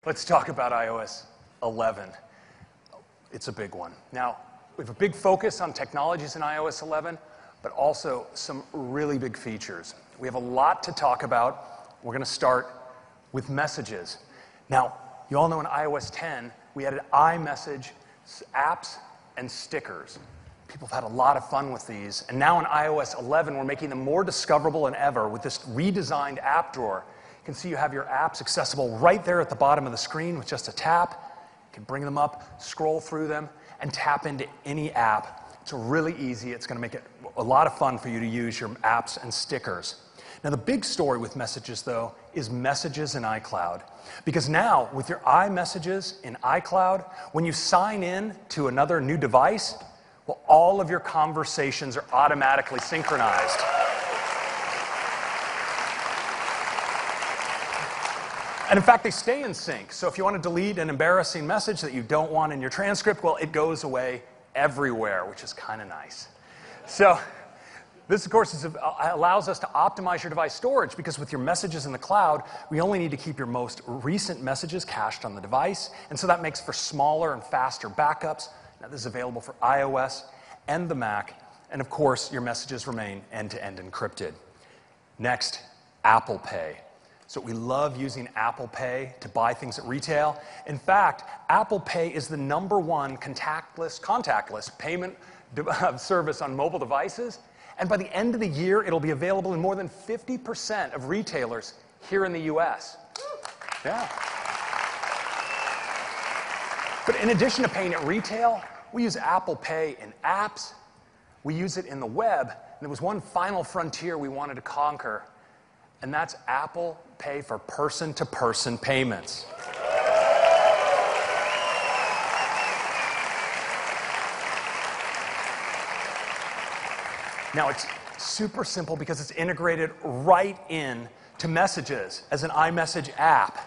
Let's talk about iOS 11. It's a big one. Now, we have a big focus on technologies in iOS 11, but also some really big features. We have a lot to talk about. We're going to start with messages. Now, you all know in iOS 10, we added iMessage, apps, and stickers. People have had a lot of fun with these. And now in iOS 11, we're making them more discoverable than ever with this redesigned app drawer. You can see you have your apps accessible right there at the bottom of the screen with just a tap. You can bring them up, scroll through them, and tap into any app. It's really easy. It's going to make it a lot of fun for you to use your apps and stickers. Now, the big story with messages, though, is messages in iCloud. Because now, with your iMessages in iCloud, when you sign in to another new device, well, all of your conversations are automatically synchronized. And in fact, they stay in sync. So if you want to delete an embarrassing message that you don't want in your transcript, well, it goes away everywhere, which is kind of nice. So this, of course, allows us to optimize your device storage, because with your messages in the cloud, we only need to keep your most recent messages cached on the device. And so that makes for smaller and faster backups. Now, this is available for iOS and the Mac. And of course, your messages remain end-to-end encrypted. Next, Apple Pay. So we love using Apple Pay to buy things at retail. In fact, Apple Pay is the #1 contactless payment service on mobile devices. And by the end of the year, it'll be available in more than 50% of retailers here in the US. Yeah. But in addition to paying at retail, we use Apple Pay in apps. We use it in the web. And there was one final frontier we wanted to conquer, and that's Apple Pay for person-to-person payments. Now, it's super simple because it's integrated right in to Messages as an iMessage app.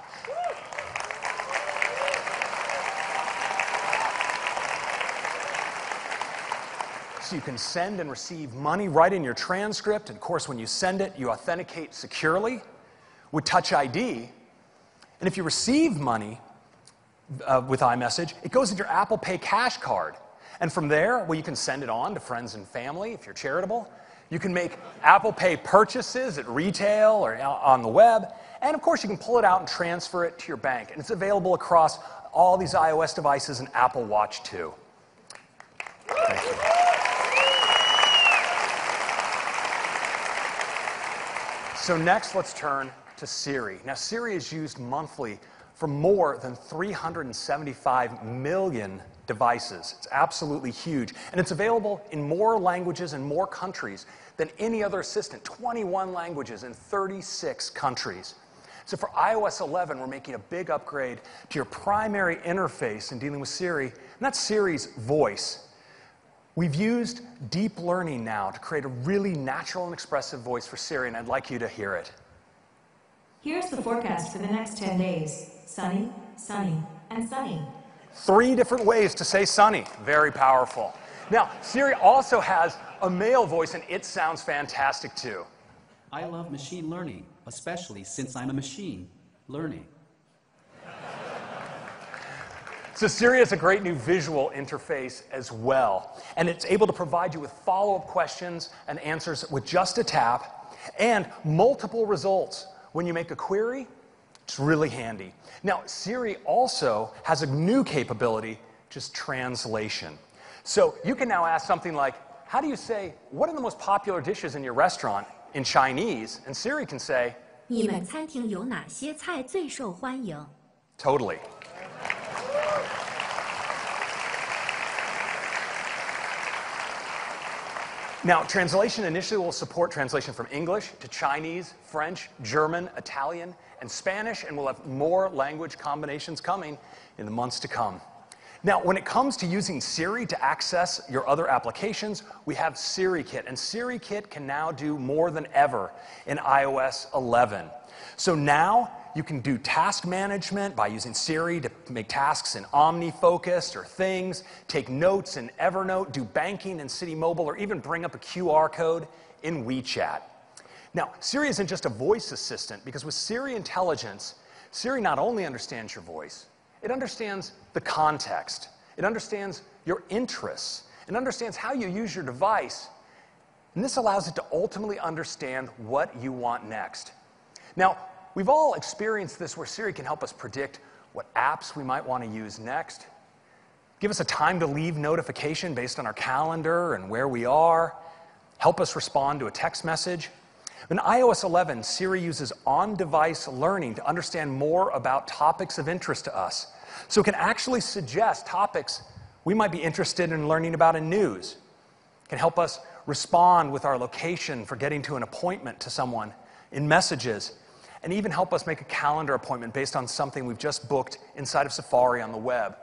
So you can send and receive money right in your transcript. And of course, when you send it, you authenticate securely with Touch ID. And if you receive money with iMessage, it goes into your Apple Pay cash card. And from there, well, you can send it on to friends and family if you're charitable. You can make Apple Pay purchases at retail or on the web. And of course, you can pull it out and transfer it to your bank. And it's available across all these iOS devices and Apple Watch too. Thank you. So next, let's turn to Siri. Now, Siri is used monthly for more than 375 million devices. It's absolutely huge. And it's available in more languages and more countries than any other assistant, 21 languages in 36 countries. So for iOS 11, we're making a big upgrade to your primary interface in dealing with Siri, and that's Siri's voice. We've used deep learning now to create a really natural and expressive voice for Siri, and I'd like you to hear it. Here's the forecast for the next 10 days. Sunny, sunny, and sunny. 3 different ways to say sunny. Very powerful. Now, Siri also has a male voice, and it sounds fantastic too. I love machine learning, especially since I'm a machine learning. So Siri has a great new visual interface as well, and it's able to provide you with follow-up questions and answers with just a tap, and multiple results. When you make a query, it's really handy. Now, Siri also has a new capability, just translation. So you can now ask something like, how do you say, what are the most popular dishes in your restaurant in Chinese? And Siri can say, 你们餐厅有哪些菜最受欢迎? Totally. Now, translation initially will support translation from English to Chinese, French, German, Italian, and Spanish, and we'll have more language combinations coming in the months to come. Now, when it comes to using Siri to access your other applications, we have SiriKit, and SiriKit can now do more than ever in iOS 11. So now you can do task management by using Siri to make tasks in OmniFocus or Things, take notes in Evernote, do banking in City Mobile, or even bring up a QR code in WeChat. Now, Siri isn't just a voice assistant, because with Siri Intelligence, Siri not only understands your voice, it understands the context, it understands your interests, it understands how you use your device, and this allows it to ultimately understand what you want next. Now, we've all experienced this where Siri can help us predict what apps we might want to use next, give us a time to leave notification based on our calendar and where we are, help us respond to a text message. In iOS 11, Siri uses on-device learning to understand more about topics of interest to us. So it can actually suggest topics we might be interested in learning about in news. It can help us respond with our location for getting to an appointment to someone in messages, and even help us make a calendar appointment based on something we've just booked inside of Safari on the web.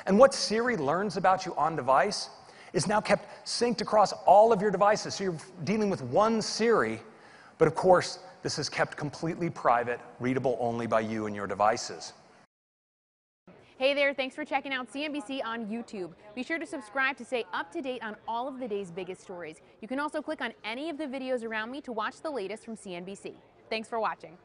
And what Siri learns about you on device is now kept synced across all of your devices. So you're dealing with one Siri, but of course, this is kept completely private, readable only by you and your devices. Hey there, thanks for checking out CNBC on YouTube. Be sure to subscribe to stay up to date on all of the day's biggest stories. You can also click on any of the videos around me to watch the latest from CNBC. Thanks for watching.